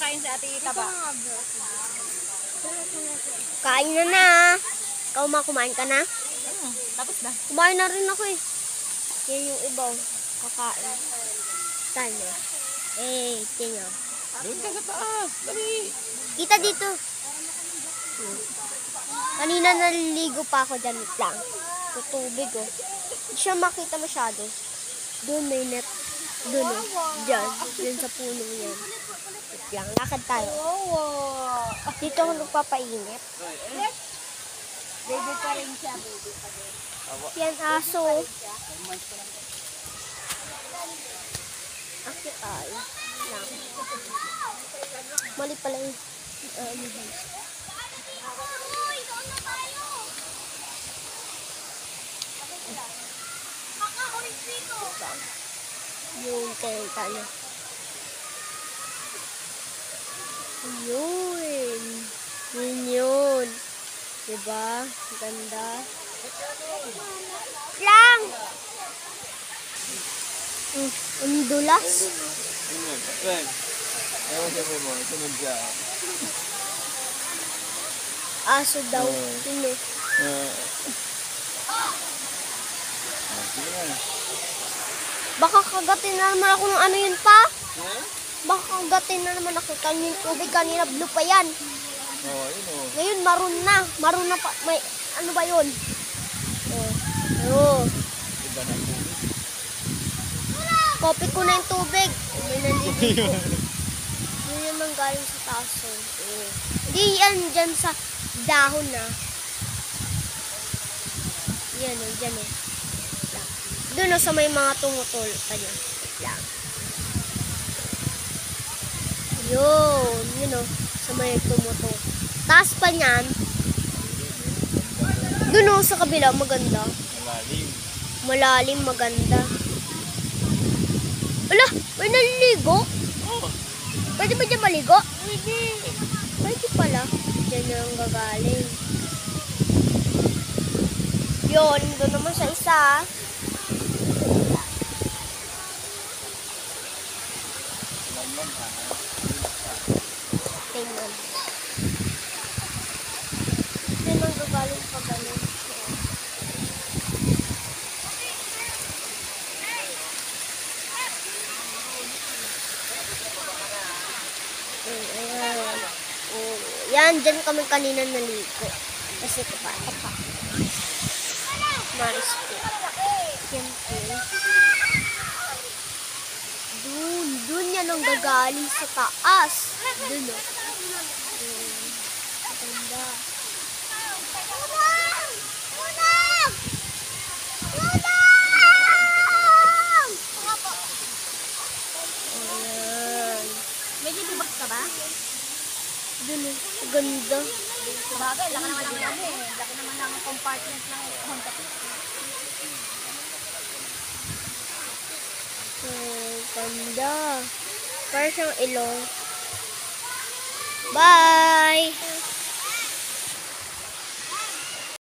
kakain sa ate Taba. Kain na. Ikaw kumain ka na? Tapos na. Kumain na rin ako eh. Yan yung ibaw. Kakain. Tanya. Tingnan. Doon ka sa taas. Dali. Kita dito. Kanina naliligo pa ako dyan lang. Sa tubig oh. Hindi siya makita masyado. Doon may net. Doon oh. Diyan. Diyan sa puno yan. Wait lang. Lakad tayo. Dito ako nagpapainit. Baby pa rin siya. Baby pa rin. Yan aso. Akit ay. Lang. Mali pala yung yung tenta niya. Yun. Yun. Diba? Ganda. Lang! Ang dulas. Ewan siya mo, sunod siya. Aso daw. Sino? Sige na. Baka kagatin na naman ako ng ano yun pa. Baka kagatin na naman ako. Yung tubig kanina blue pa yan. Oo, yun o. Ngayon maroon na. Maroon na pa. May ano ba yun? Oh. Iba na po. Copy ko na yung tubig. May naliligo. Yun naman galing sa taso. Hindi yan dyan sa dahon na. Yan o, dyan o. Doon o sa may mga tumutol. Kanya. Lang. Yun o. Sa may tumutol. Taas pa niyan. Doon o sa kabila. Maganda. Malalim. Malalim, maganda. Ala, may naliligo? Pwede ba dyan maligo? Pwede. Pwede pala. Diyan yung gagaling. Yun, doon naman sa isa. Tingnan. Diyan ang gagaling pa galing. Ayan. Oh, yan, dyan kami kanina naligo. Kasi ito pa. Maris po. Yan po. Dun yan ang gagaling sa taas. Dun o. Maganda. Ayan. Medyo bibak ka ba? Dun o. Ganda. Sabagay, laki naman ang ano eh. Laki naman ang compartment ng Honda. Ganda. Parang siyang ilong. Bye!